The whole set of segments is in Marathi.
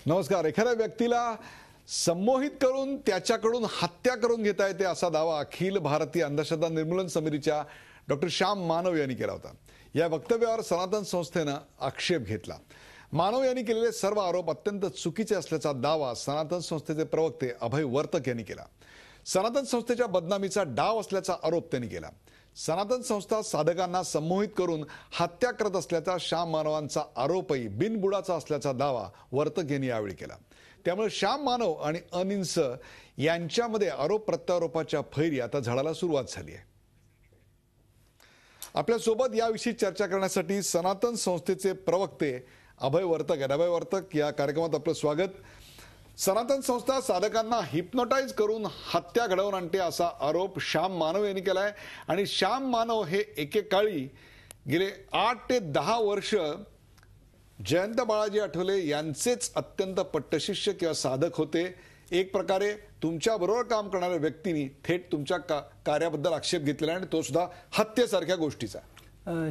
नमस्कार. एखाद्या व्यक्तीला संमोहित करून त्याच्याकडून हत्या करून घेता येते असा दावा अखिल भारतीय अंधश्रद्धा निर्मूलन समितीच्या डॉक्टर श्याम मानव यांनी केला होता. या वक्तव्यावर सनातन संस्थेनं आक्षेप घेतला. मानव यांनी केलेले सर्व आरोप अत्यंत चुकीचे असल्याचा दावा सनातन संस्थेचे प्रवक्ते अभय वर्तक यांनी केला. सनातन संस्थेच्या बदनामीचा डाव असल्याचा आरोप त्यांनी केला. सनातन संस्था साधकांना संमोहित करून हत्या करत असल्याचा श्याम मानवांचा आरोपही बिनबुडाचा असल्याचा दावा वर्तक यांनी यावेळी केला. त्यामुळे श्याम मानव आणि अनिंस यांच्यामध्ये आरोप प्रत्यारोपाच्या फैरी आता झळायला सुरुवात झाली आहे. आपल्यासोबत याविषयी चर्चा करण्यासाठी सनातन संस्थेचे प्रवक्ते अभय वर्तक आहेत. अभय वर्तक, या कार्यक्रमात आपलं स्वागत. सनातन संस्था साधकांना हिप्नोटाईज करून हत्या घडवून आणते असा आरोप श्याम मानव यांनी केलाय आणि श्याम मानव हे एकेकाळी गेले 8 ते 10 वर्ष जयंत बाळाजी आठवले यांचेच अत्यंत पट्टशिष्य किंवा साधक होते. एक प्रकारे तुमच्या बरोबर काम करणाऱ्या व्यक्तींनी थेट तुमच्या कार्याबद्दल आक्षेप घेतलेला आणि तो सुद्धा हत्येसारख्या गोष्टीचा.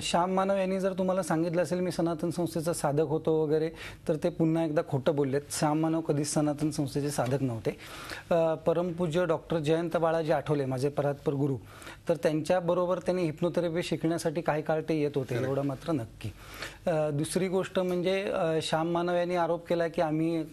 श्याम मानव यांनी जर तुम्हाला सांगितलं असेल मी सनातन संस्थेचा साधक होतो वगैरे तर ते पुन्हा एकदा खोटं बोललेत. श्याम मानव कधीच सनातन संस्थेचे साधक नव्हते. परमपूज्य डॉक्टर जयंत बाळाजी आठवले माझे परात्पर गुरु, तर त्यांच्याबरोबर त्यांनी हिप्नोथेरपी शिकण्यासाठी काही काळ ते येत होते, एवढं मात्र नक्की. दुसरी गोष्ट म्हणजे श्याम मानव यांनी आरोप केला की आम्ही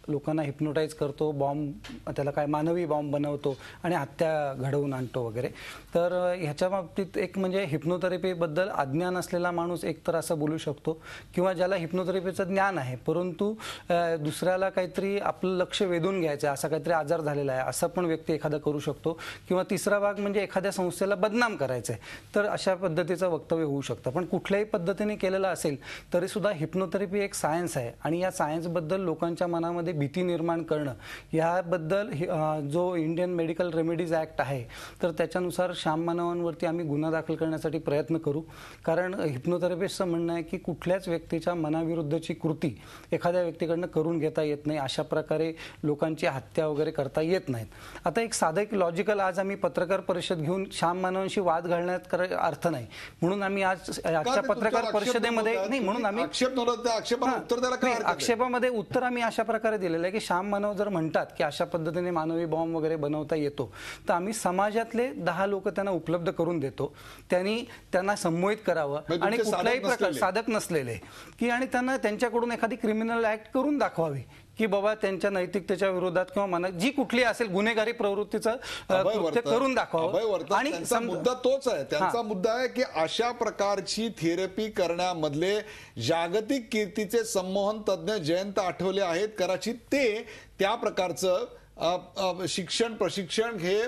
लोकांना हिप्नोटाईज करतो, बॉम्ब त्याला काय मानवी बॉम्ब बनवतो आणि हत्या घडवून आणतो वगैरे. तर ह्याच्या बाबतीत एक म्हणजे हिप्नोथेरपीबद्दल अज्ञान असलेला माणूस एक तर असं बोलू शकतो, किंवा ज्याला हिप्नोथेरपीचं ज्ञान आहे परंतु दुसऱ्याला काहीतरी आपलं लक्ष वेधून घ्यायचं आहे, असा काहीतरी आजार झालेला आहे असं पण व्यक्ती एखादा करू शकतो. किंवा तिसरा भाग म्हणजे एखाद्या संस्थेला बदनाम करायचं आहे, तर अशा पद्धतीचं वक्तव्य होऊ शकतं. पण कुठल्याही पद्धतीने केलेलं असेल तरी सुद्धा हिप्नोथेरपी एक सायन्स आहे आणि या सायन्सबद्दल लोकांच्या मनामध्ये भीती निर्माण करणं, याबद्दल जो इंडियन मेडिकल रेमेडीज ॲक्ट आहे तर त्याच्यानुसार श्याम मानवांवरती आम्ही गुन्हा दाखल करण्यासाठी प्रयत्न करू. कारण हिप्नोथेरपिस्टचं म्हणणं आहे की कुठल्याच व्यक्तीच्या मनाविरुद्धची कृती एखाद्या व्यक्तीकडनं करून घेता येत नाही, अशा प्रकारे लोकांची हत्या वगैरे करता येत नाहीत. आता एक साधं एक लॉजिकल, आज आम्ही पत्रकार परिषद घेऊन श्याम मानवांशी वाद घालण्यात अर्थ नाही म्हणून आम्ही आजच्या पत्रकार परिषदेमध्ये नाही म्हणून आम्ही आक्षेपामध्ये उत्तर आम्ही अशा प्रकारे दिलेलं आहे की श्याम मानव जर म्हणतात की अशा पद्धतीने मानवी बॉम्ब वगैरे बनवता येतो तर आम्ही समाजातले 10 लोक त्यांना उपलब्ध करून देतो, त्यांना संमोहित करावं आणि कुठल्याही प्रकार साधक नसलेले की आणि त्यांना त्यांच्याकडून एखादी क्रिमिनल ऍक्ट करून दाखवावी की बाबा त्यांच्या नैतिकतेच्या विरोधात किंवा मनात जी कुठली असेल गुन्हेगारी प्रवृत्तीचं कृत्य करून दाखवावं. आणि मुद्दा तोच आहे, त्यांचा मुद्दा आहे की अशा प्रकारची थेरपी करण्यामधले जागतिक कीर्तीचे संमोहन तज्ञ जयंत आठवले आहेत कदाचित, ते त्या प्रकारचं प्रशिक्षण हे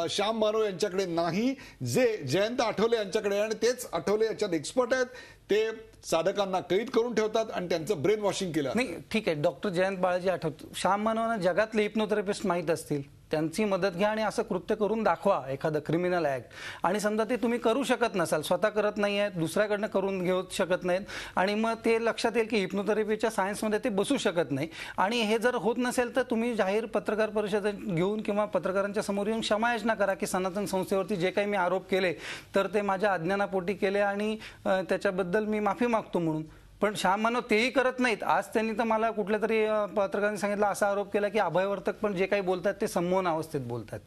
श्याम मानव यांच्याकडे नाही जे जयंत आठवले यांच्याकडे, आणि तेच आठवले याच्यात एक्सपर्ट आहेत. ते साधकांना कैद करून ठेवतात आणि त्यांचं ब्रेन वॉशिंग केलं. नाही ठीक आहे, डॉक्टर जयंत बाळाजी आठवले श्याम मानवांना जगातले हिप्नोथेरपिस्ट माहीत असतील, त्यांची मदत घ्या आणि असं कृत्य करून दाखवा एखादं क्रिमिनल ऍक्ट. आणि समजा ते तुम्ही करू शकत नसाल, स्वतः करत नाही आहेत, दुसऱ्याकडनं करून घेऊ शकत नाहीत आणि मग ते लक्षात येईल की हिप्नोथेरपीच्या सायन्समध्ये ते बसू शकत नाही आणि हे जर होत नसेल तर तुम्ही जाहीर पत्रकार परिषद घेऊन किंवा पत्रकारांच्या समोर येऊन क्षमायाचना करा की सनातन संस्थेवरती जे काही मी आरोप केले तर ते माझ्या अज्ञानापोटी केले आणि त्याच्याबद्दल मी माफी मागतो म्हणून. पण श्याम मानव तेही करत नाहीत. आज त्यांनी तर मला कुठल्या तरी पत्रकारांनी सांगितलं, असा आरोप केला की अभय वर्तक पण जे काही बोलतात ते संमोहन अवस्थेत बोलतात.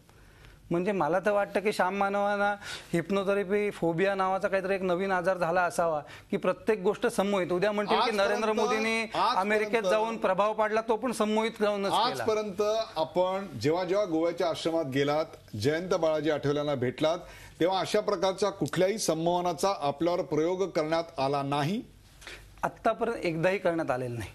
म्हणजे मला तर वाटतं की श्याम मानवांना हिप्नोथेरपी फोबिया नावाचा काहीतरी एक नवीन आजार झाला असावा की प्रत्येक गोष्ट संमोहित. उद्या म्हणतील की नरेंद्र मोदींनी अमेरिकेत जाऊन प्रभाव पाडला, तो पण संमोहित जाऊनच केला. आजपर्यंत आपण जेव्हा जेव्हा गोव्याच्या आश्रमात गेलात, जयंत बाळाजी आठवलेंना भेटलात, तेव्हा अशा प्रकारचा कुठल्याही संमोहनाचा आपल्यावर प्रयोग करण्यात आला नाही? आतापर्यंत एकदाही करण्यात आलेलं नाही.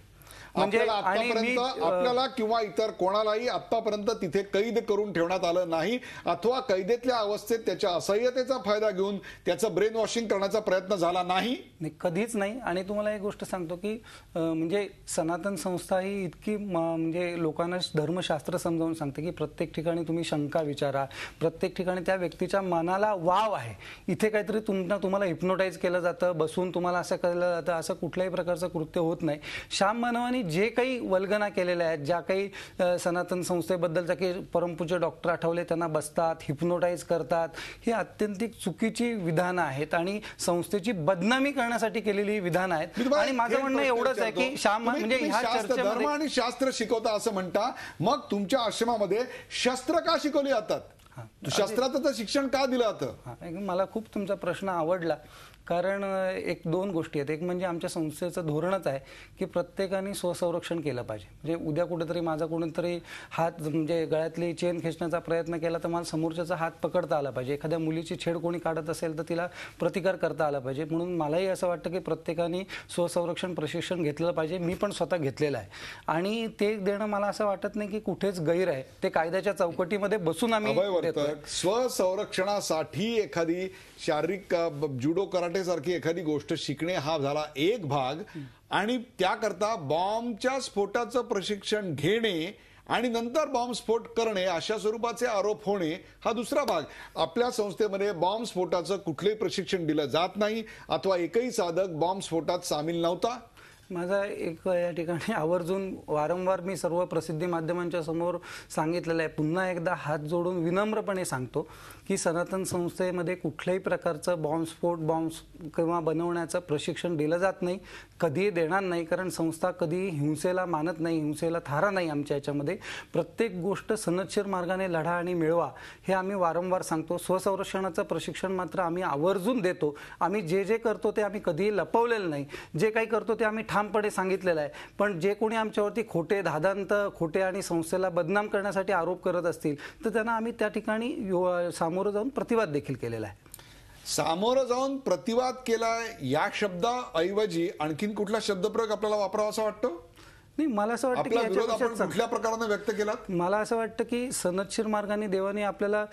म्हणजे आपल्याला किंवा इतर कोणालाही आतापर्यंत तिथे कैद करून ठेवण्यात आलं नाही, अथवा कैदेतल्या अवस्थेत त्याच्या असह्यतेचा फायदा घेऊन त्याचं ब्रेन वॉशिंग करण्याचा प्रयत्न झाला नाही, कधीच नाही. आणि तुम्हाला एक गोष्ट सांगतो की म्हणजे सनातन संस्था ही इतकी म्हणजे लोकांना धर्मशास्त्र समजावून सांगते की प्रत्येक ठिकाणी तुम्ही शंका विचारा, प्रत्येक ठिकाणी त्या व्यक्तीच्या मनाला वाव आहे. इथे काहीतरी तुम्हाला हिप्नोटाईज केलं जातं, बसून तुम्हाला असं केलं जातं, असं कुठल्याही प्रकारचं कृत्य होत नाही. श्याम मानवांनी जे काही वल्गना केलेल्या आहेत, ज्या काही सनातन संस्थेबद्दलच्या की परमपूज्य डॉक्टर आठवले त्यांना बसतात, हिप्नोटाईज करतात, ही अत्यंतिक चुकीची विधानं आहेत आणि संस्थेची बदनामी करण्यासाठी केलेली विधानं आहेत. आणि माझं म्हणणं एवढंच आहे की म्हणजे ह्या धर्म चर्चेमध्ये आणि शास्त्र शिकवता असं म्हणता, मग तुमच्या आश्रमामध्ये शस्त्र का शिकवली जातात? शस्त्राचं शिक्षण का दिलं जातं? मला खूप तुमचा प्रश्न आवडला, कारण एक दोन गोष्टी आहेत. एक म्हणजे आमच्या संस्थेचं धोरणच आहे की प्रत्येकाने स्वसंरक्षण केलं पाहिजे. म्हणजे उद्या कुठेतरी माझा कोणीतरी हात म्हणजे गळ्यातली चेन खेचण्याचा प्रयत्न केला तर मला समोरच्याचा हात पकडता आला पाहिजे. एखाद्या मुलीची छेड कोणी काढत असेल तर तिला प्रतिकार करता आला पाहिजे. म्हणून मलाही असं वाटतं की प्रत्येकाने स्वसंरक्षण प्रशिक्षण घेतलं पाहिजे. मी पण स्वतः घेतलेलं आहे आणि ते देणं मला असं वाटत नाही की कुठेच गैर आहे. ते कायद्याच्या चौकटीमध्ये बसून आम्ही देतोय. स्वसंरक्षणासाठी एखादी शारीरिक जुडो कराटे सारखी एखादी गोष्ट शिकणे हा झाला एक भाग, आणि त्याकरता बॉम्बच्या स्फोटाचं प्रशिक्षण घेणे आणि नंतर बॉम्बस्फोट करणे अशा स्वरूपाचे आरोप होणे हा दुसरा भाग. आपल्या संस्थेमध्ये बॉम्बस्फोटाचं कुठलंही प्रशिक्षण दिलं जात नाही अथवा एकही साधक बॉम्बस्फोटात सामील नव्हता. माझा एक या ठिकाणी आवर्जून वारंवार मी सर्व प्रसिद्धी माध्यमांच्या समोर सांगितलेलं आहे. पुन्हा एकदा हात जोडून विनम्रपणे सांगतो की सनातन संस्थेमध्ये कुठल्याही प्रकारचं बॉम्बस्फोट किंवा बनवण्याचं प्रशिक्षण दिलं जात नाही, कधीही देणार नाही. कारण संस्था कधी हिंसेला मानत नाही, हिंसेला थारा नाही आमच्या याच्यामध्ये. प्रत्येक गोष्ट सनदशीर मार्गाने लढा आणि मिळवा हे आम्ही वारंवार सांगतो. स्वसंरक्षणाचं प्रशिक्षण मात्र आम्ही आवर्जून देतो. आम्ही जे जे करतो ते आम्ही कधीही लपवलेलं नाही. जे काही करतो ते आम्ही ठामपणे सांगितलेलं आहे. पण जे कोणी आमच्यावरती खोटे धादांत खोटे आणि संस्थेला बदनाम करण्यासाठी आरोप करत असतील तर त्यांना आम्ही त्या ठिकाणी सामोरं जाऊन प्रतिवाद देखील केलेला आहे. सामोरं जाऊन प्रतिवाद केलाय या शब्दाऐवजी आणखीन कुठला शब्दप्रयोग आपल्याला वापरावा असं वाटतं? नाही, मला असं वाटतं आपला विरोध आपण कुठल्या प्रकाराने व्यक्त केला? मला असं वाटतं की सनदशीर मार्गाने देवाने आपल्याला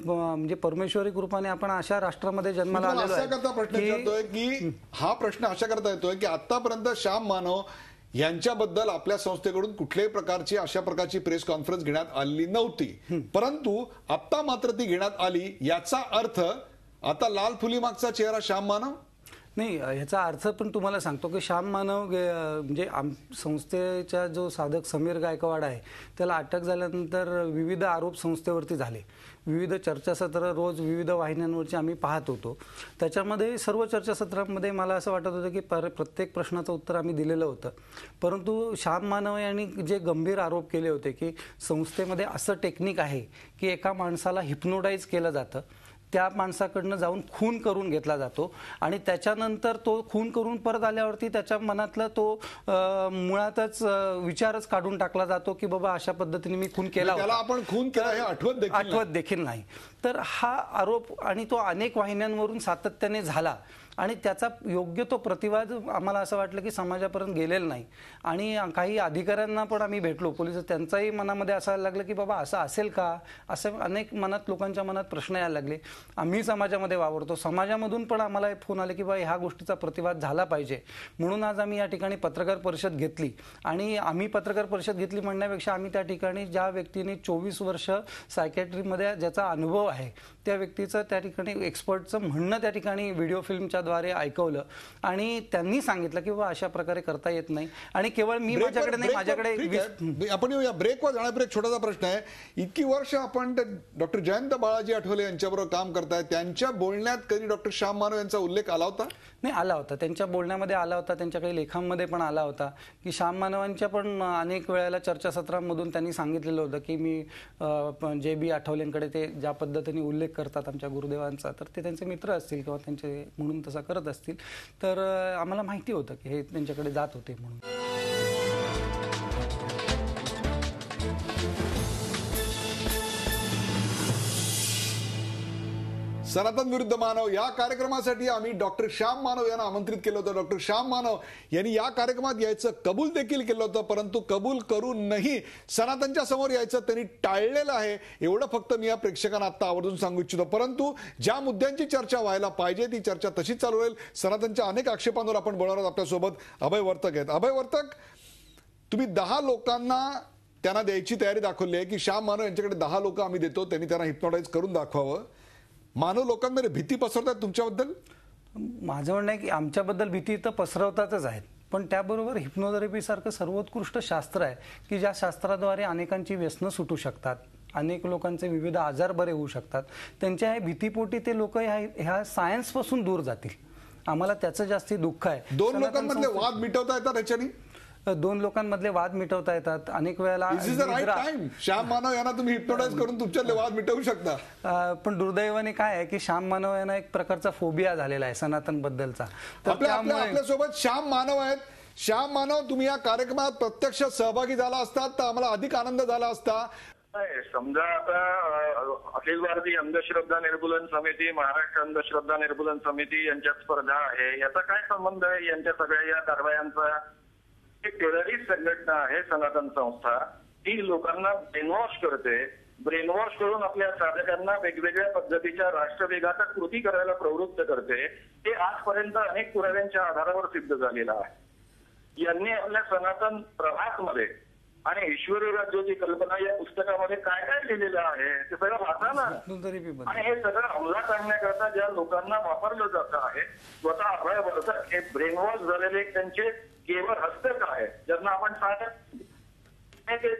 म्हणजे परमेश्वरी कृपाने आपण अशा राष्ट्रामध्ये जन्माला आलेलो आहे. प्रश्न विचारतोय की हा प्रश्न अशा करता येतोय की आतापर्यंत श्याम मानव यांच्याबद्दल आपल्या संस्थेकडून कुठल्याही प्रकारची अशा प्रकारची प्रेस कॉन्फरन्स घेण्यात आलेली नव्हती, परंतु आता मात्र ती घेण्यात आली. याचा अर्थ आता लाल फुली मागचा चेहरा श्याम मानव नाही. ह्याचा अर्थ पण तुम्हाला सांगतो की श्याम मानव म्हणजे संस्थेचा जो साधक समीर गायकवाड आहे त्याला अटक झाल्यानंतर विविध आरोप संस्थेवरती झाले. विविध चर्चासत्र रोज विविध वाहिन्यांवरची आम्ही पाहत होतो. त्याच्यामध्ये सर्व चर्चासत्रांमध्ये मला असं वाटत होतं की प्रत्येक प्रश्नाचं उत्तर आम्ही दिलेलं होतं. परंतु श्याम मानव यांनी जे गंभीर आरोप केले होते की संस्थेमध्ये असं टेक्निक आहे की एका माणसाला हिप्नोटाईज केलं जातं, त्या माणसाकडनं जाऊन खून करून घेतला जातो आणि त्याच्यानंतर तो खून करून परत आल्यावरती त्याच्या मनातला तो मुळातच विचारच काढून टाकला जातो की बाबा अशा पद्धतीने मी खून केला, त्याला आपण खून केला हे आठवत देखील नाही. तर हा आरोप आणि तो अनेक वाहिन्यांवरून सातत्याने झाला आणि त्याचा योग्य तो प्रतिवाद आम्हाला असं वाटलं की समाजापर्यंत गेलेला नाही. आणि काही अधिकाऱ्यांना पण आम्ही भेटलो, पोलिस, त्यांचाही मनामध्ये असायला लागलं की बाबा असं असेल का, असं अनेक लोकांच्या मनात प्रश्न यायला लागले. आम्ही समाजामध्ये वावरतो, समाजामधून पण आम्हाला फोन आले की बाबा ह्या गोष्टीचा प्रतिवाद झाला पाहिजे. म्हणून आज आम्ही या ठिकाणी पत्रकार परिषद घेतली. आणि आम्ही पत्रकार परिषद घेतली म्हणण्यापेक्षा आम्ही त्या ठिकाणी ज्या व्यक्तीने 24 वर्ष सायकॅट्रीमध्ये ज्याचा अनुभव आहे त्या व्यक्तीचं त्या ठिकाणी एक्सपर्टचं म्हणणं त्या ठिकाणी व्हिडिओ फिल्मच्या द्वारे ऐकवलं आणि त्यांनी सांगितलं की बाबा अशा प्रकारे करता येत नाही. आणि केवळ मी माझ्याकडे नाही, माझ्याकडे आपण येऊया ब्रेकवर जाण्यापूर्वी एक छोटासा प्रश्न आहे. इतकी वर्ष आपण डॉक्टर जयंत बाळाजी आठवले यांच्याबरोबर काम करताय, त्यांच्या बोलण्यात कधी डॉक्टर श्याम मानव यांचा उल्लेख आला होता? नाही, आला होता. त्यांच्या बोलण्यामध्ये आला होता, त्यांच्या काही लेखांमध्ये पण आला होता की श्याम मानवांच्या पण अनेक वेळेला चर्चासत्रांमधून त्यांनी सांगितलेलं होतं की मी जे बी आठवलेंकडे ते ज्या पद्धतीने उल्लेख करतात आमच्या गुरुदेवांचा, तर ते त्यांचे मित्र असतील किंवा त्यांचे म्हणून तसा करत असतील. तर आम्हाला माहिती होतं की हे त्यांच्याकडे जात होते म्हणून. सनातन विरुद्ध मानव या कार्यक्रमासाठी आम्ही डॉक्टर श्याम मानव यांना आमंत्रित केलं होतं. डॉक्टर श्याम मानव यांनी या कार्यक्रमात यायचं कबूल देखील केलं होतं, परंतु कबूल करूनही सनातनच्या समोर यायचं त्यांनी टाळलेलं आहे. एवढं फक्त मी या प्रेक्षकांना आता आवर्जून सांगू इच्छितो. परंतु ज्या मुद्द्यांची चर्चा व्हायला पाहिजे ती चर्चा तशीच चालू राहील. सनातनच्या अनेक आक्षेपांवर आपण बोलणार आहोत. आपल्यासोबत अभय वर्तक आहेत. अभय वर्तक, तुम्ही 10 लोकांना त्यांना द्यायची तयारी दाखवली आहे की श्याम मानव यांच्याकडे 10 लोक आम्ही देतो, त्यांनी त्यांना हिप्नोटाईज करून दाखवावं. मानव लोकांमध्ये भीती पसरतात तुमच्याबद्दल? माझं म्हणणं आहे की आमच्याबद्दल भीती तर पसरवतातच आहेत, पण त्याबरोबर हिप्नोथेरपी सारखं सर्वोत्कृष्ट शास्त्र आहे की ज्या शास्त्राद्वारे अनेकांची व्यसनं सुटू शकतात, अनेक लोकांचे विविध आजार बरे होऊ शकतात. त्यांच्या ह्या भीतीपोटी ते लोक ह्या सायन्सपासून दूर जातील. आम्हाला त्याचं जास्ती दुःख आहे. दोन लोकांमधले वाद मिटवता येतात ह्याच्यानी, दोन लोकांमधले वाद मिटवता येतात. अनेक वेळेला श्याम मानव यांना तुम्ही हिप्नोटाईज करून तुमच्यातले वाद मिटवू शकता. पण दुर्दैवाने काय आहे की श्याम मानव यांना एक प्रकारचा फोबिया झालेला आहे सनातन बद्दलचा. तर आपल्यासोबत श्याम मानव आहेत. श्याम मानव, तुम्ही या कार्यक्रमात प्रत्यक्ष सहभागी झाला असतात तर आम्हाला अधिक आनंद झाला असता. समजा आता अखिल भारतीय अंधश्रद्धा निर्मूलन समिती, महाराष्ट्र अंधश्रद्धा निर्मूलन समिती यांच्यात स्पर्धा आहे, याचा काय संबंध आहे यांच्या सगळ्या या कारवायांचा? एक टेररिस्ट संघटना आहे सनातन संस्था, ती लोकांना ब्रेनवॉश करते. ब्रेनवॉश करून आपल्या साधकांना वेगवेगळ्या पद्धतीच्या राष्ट्रविघातक कृती करायला प्रवृत्त करते. ते आजपर्यंत अनेक पुराव्यांच्या आधारावर सिद्ध झालेलं आहे. यांनी आपल्या सनातन प्रभातमध्ये आणि ईश्वरी राज्याची कल्पना या पुस्तकामध्ये काय काय लिहिलेलं आहे ते सगळं वाचा ना. आणि हे सगळं अंमलात आणण्याकरता ज्या लोकांना वापरलं जातं आहे, स्वतः अभयवर्धक हे ब्रेनवॉश झालेले त्यांचे केवळ हस्तक आहे, ज्यांना आपण सांगत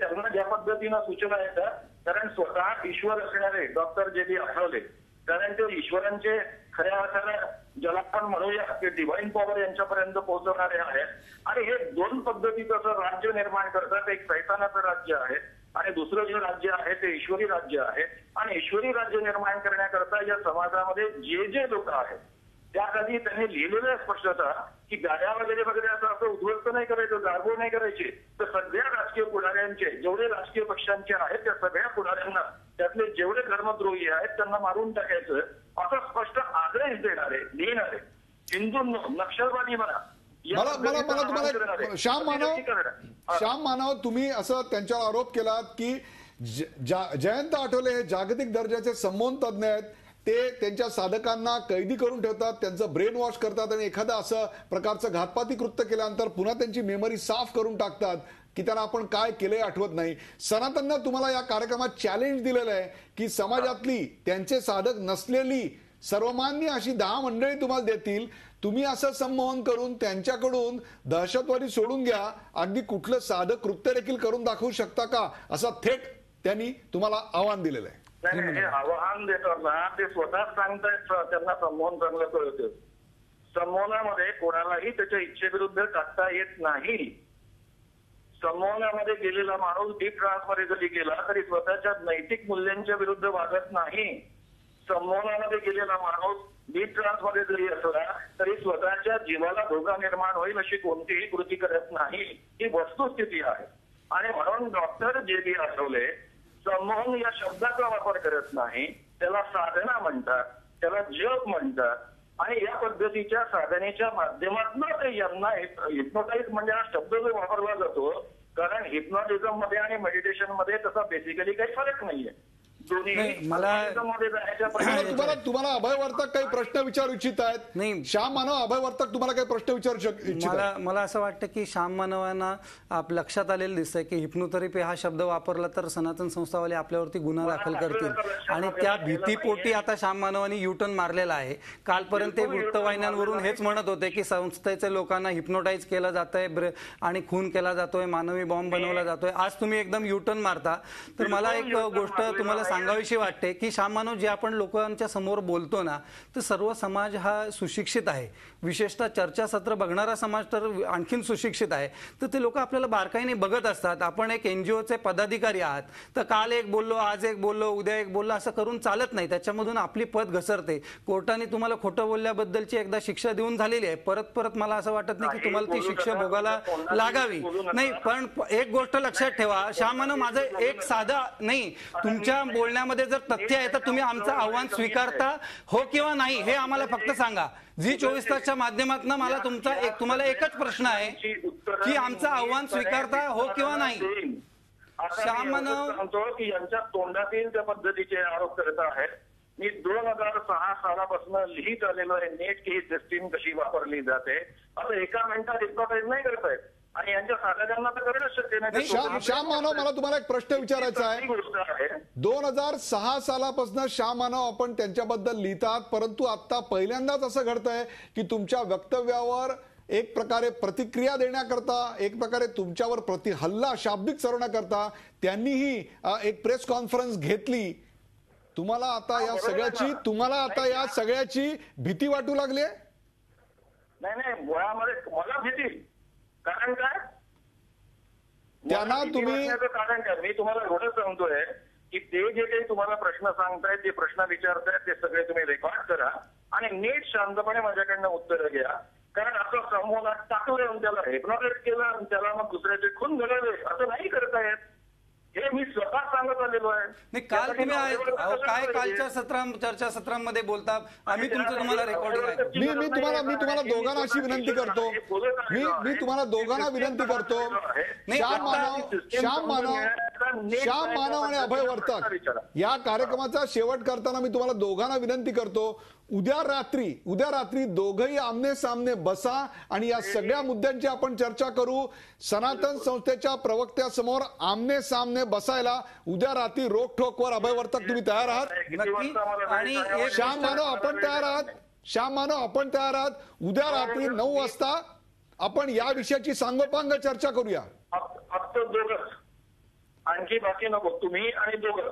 त्यांना ज्या पद्धतीनं सूचना येतात. कारण स्वतः ईश्वर असणारे डॉक्टर जे आठवले, कारण ते ईश्वरांचे खऱ्या अर्थानं ज्याला आपण म्हणूया ते डिव्हाइन पॉवर यांच्यापर्यंत पोहोचवणारे आहेत. आणि हे दोन पद्धतीचं राज्य निर्माण करतात. एक सैतानाचं राज्य आहे आणि दुसरं जे राज्य आहे ते ईश्वरी राज्य आहे. आणि ईश्वरी राज्य निर्माण करण्याकरता या समाजामध्ये जे जे लोक आहेत त्यासाठी त्यांनी लिहिलेलं आहे स्पष्टता की गाड्या वगैरे वगैरे असं उद्ध्वस्त नाही करायचं, गारगोळ नाही करायची. तर सगळ्या राजकीय पुढाऱ्यांचे, जेवढे राजकीय पक्षांचे आहेत त्या सगळ्या पुढाऱ्यांना, त्यातले जेवढे धर्मद्रोही आहेत त्यांना मारून टाकायचं असं स्पष्ट आदेश देणारे, लिहिणारे हिंदू नक्षलवादी म्हणा. मला तुम्हाला श्याम मानव, तुम्ही असं त्यांच्यावर आरोप केलात की जयंत आठवले हे जागतिक दर्जाचे संमोहन तज्ञ आहेत. ते त्यांच्या साधकांना कैदी करून ठेवतात, त्यांचं ब्रेन वॉश करतात आणि एखादं असं प्रकारचं घातपाती कृत्य केल्यानंतर पुन्हा त्यांची मेमरी साफ करून टाकतात की त्यांना आपण काय केलंय आठवत नाही. सनातननं तुम्हाला या कार्यक्रमात चॅलेंज दिलेलं आहे की समाजातली त्यांचे साधक नसलेली सर्वमान्य अशी 10 मंडळी तुम्हाला देतील. तुम्ही असं संमोहन करून त्यांच्याकडून दहशतवादी सोडून घ्या, अगदी कुठलं साधक कृत्य देखील करून दाखवू शकता का, असं थेट त्यांनी तुम्हाला आव्हान दिलेलं आहे. नाही, हे आव्हान देतात ना ते स्वतःच सांगतायत. त्यांना संमोहन चांगलं कळतं. संमोहनामध्ये कोणालाही त्याच्या इच्छेविरुद्ध टाकता येत नाही. संमोहनामध्ये गेलेला माणूस डीप ट्रान्समध्ये जरी गेला तरी स्वतःच्या नैतिक मूल्यांच्या विरुद्ध वागत नाही. संमोहनामध्ये गेलेला माणूस डीप ट्रान्समध्ये जरी असला तरी स्वतःच्या जीवाला धोका निर्माण होईल अशी कोणतीही कृती करत नाही. ही वस्तुस्थिती आहे. आणि म्हणून डॉक्टर जे आठवले संमोहन या शब्दाचा वापर करत नाही, त्याला साधना म्हणतात, त्याला जप म्हणतात. आणि या पद्धतीच्या साधनेच्या माध्यमातून ते यांना हिप्नोटाईज म्हणजे हा शब्द जो वापरला जातो, कारण हिप्नोटिझम मध्ये आणि मेडिटेशन मध्ये तसा बेसिकली काही फरक नाहीये. तुम्हाला अभयवर्तक काही प्रश्न विचारू इच्छित आहेत? नाही, श्याम मानव, अभयवर्तक तुम्हाला काही प्रश्न विचारू इच्छित? मला असं वाटतं की श्याम मानवांना लक्षात आलेलं दिसतंय की हिप्नोथेरपी हा शब्द वापरला तर सनातन संस्थावाले आपल्यावरती गुन्हा दाखल करतील आणि त्या भीतीपोटी आता श्याम मानवांनी युटर्न मारलेला आहे. कालपर्यंत ते वृत्तवाहिन्यांवरून हेच म्हणत होते की संस्थेचे लोकांना हिप्नोटाईज केलं जातंय आणि खून केला जातोय, मानवी बॉम्ब बनवला जातोय. आज तुम्ही एकदम युटर्न मारता. तर मला एक गोष्ट तुम्हाला सांगावीशी वाटते की श्याम मानव, जे आपण लोकांच्या समोर बोलतो ना, तर सर्व समाज हा सुशिक्षित आहे. विशेषतः चर्चासत्र बघणारा समाज तर आणखीन सुशिक्षित आहे. तर ते लोक आपल्याला बारकाईने बघत असतात. आपण एक NGOचे पदाधिकारी आहात, तर काल एक बोललो, आज एक बोललो, उद्या एक बोललो असं करून चालत नाही. त्याच्यामधून आपली पद घसरते. कोर्टाने तुम्हाला खोटं बोलल्याबद्दलची एकदा शिक्षा देऊन झालेली आहे. परत परत मला असं वाटत नाही की तुम्हाला ती शिक्षा भोगायला लागावी. नाही, पण एक गोष्ट लक्षात ठेवा श्याम मानव, माझं एक साधा नाही, तुमच्या बोलण्यामध्ये जर तथ्य आहे तर तुम्ही आमचं आव्हान स्वीकारता हो किंवा नाही हे आम्हाला फक्त सांगा. झी24 तासच्या माध्यमातून मला तुम्हाला एकच प्रश्न आहे की आमचं आव्हान स्वीकारता हो किंवा नाही. श्याम मानव सांगतो की यांच्या तोंडातील त्या पद्धतीचे आरोप करत आहेत. मी 2006 सालापासून लिहित आलेलो आहे नेट की ही सिस्टीम कशी वापरली जाते. आता एका मिनिटात हिप्नोटाईज नाही करतायत आणि यांच्या साधकांना तर करणंच शक्य नाही. श्याम मानव, मला तुम्हाला एक प्रश्न विचारायचा आहे. 2006 सालापासून श्याम मानव आपण त्यांच्याबद्दल लिहितात, परंतु आता पहिल्यांदाच असं घडतंय की तुमच्या वक्तव्यावर एक प्रकारे प्रतिक्रिया देण्याकरता, एक प्रकारे तुमच्यावर हल्ला शाब्दिक चढवण्याकरता त्यांनीही एक प्रेस कॉन्फरन्स घेतली. तुम्हाला आता या सगळ्याची भीती वाटू लागली? नाही, मुळामध्ये मला भीती. कारण काय? त्यांना तुम्ही कारण काय? मी तुम्हाला एवढं सांगतोय की ते जे काही तुम्हाला प्रश्न सांगतायत, जे प्रश्न विचारतायत, ते सगळे तुम्ही रेकॉर्ड करा आणि नीट शांतपणे माझ्याकडनं उत्तरं घ्या. कारण असं समूहात टाकलं, त्याला हेप्नोटाईज केलं आणि त्याला मग दुसऱ्याचे खून घडवले, असं नाही करता येत. हे मी स्वतः सांगत आलेलो आहे. नाही, काल तुम्ही काय कालच्या चर्चासत्रांमध्ये बोलता, आम्ही तुम्हाला रेकॉर्डिंग आहे. मी तुम्हाला दोघांना अशी विनंती करतो, मी तुम्हाला दोघांना विनंती करतो, श्याम मानव आणि अभय वर्तक या कार्यक्रमाचा शेवट करताना मी तुम्हाला दोघांना विनंती करतो, उद्या रात्री दोघंही आमने सामने बसा आणि या सगळ्या मुद्द्यांची आपण चर्चा करू. सनातन संस्थेच्या प्रवक्त्यासमोर आमने सामने बसायला उद्या रात्री रोखठोकवर अभय वर्तक तुम्ही तयार आहात? आणि श्याम मानव आपण तयार आहात? उद्या रात्री 9 वाजता आपण या विषयाची सांगोपांग चर्चा करूया. फक्त दोघं, आणखी बाकी नको. तुम्ही आणि दोघं.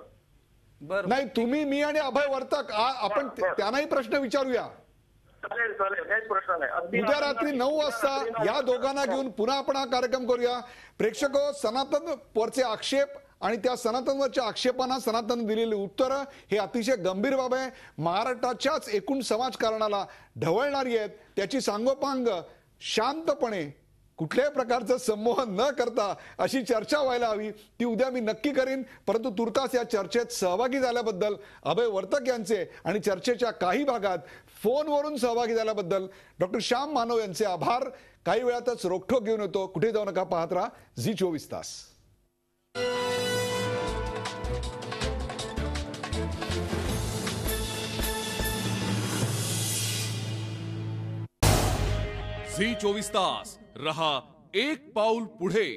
नाही, तुम्ही, मी आणि अभय वर्तक आपण त्यांनाही प्रश्न विचारूया. चालेल, काहीच प्रश्न नाही. उद्या रात्री 9 वाजता या दोघांना घेऊन पुन्हा आपण हा कार्यक्रम करूया. प्रेक्षको, सनातन वरचे आक्षेप आणि त्या सनातनवरच्या आक्षेपांना सनातन दिलेली उत्तरं हे अतिशय गंभीर बाब आहे. महाराष्ट्राच्याच एकूण समाजकारणाला ढवळणारी आहेत. त्याची सांगोपांग शांतपणे कुठल्याही प्रकारचं संमोहन न करता अशी चर्चा व्हायला हवी. ती उद्या मी नक्की करीन. परंतु तुर्तास या चर्चेत सहभागी झाल्याबद्दल अभय वर्तक यांचे आणि चर्चेच्या काही भागात फोनवरून सहभागी झाल्याबद्दल डॉक्टर श्याम मानव यांचे आभार. काही वेळातच रोखठोक घेऊन येतो. कुठे जाऊ नका, पाहत राहा झी 24 तास. झी 24 तास रहा एक पाऊल पुढे.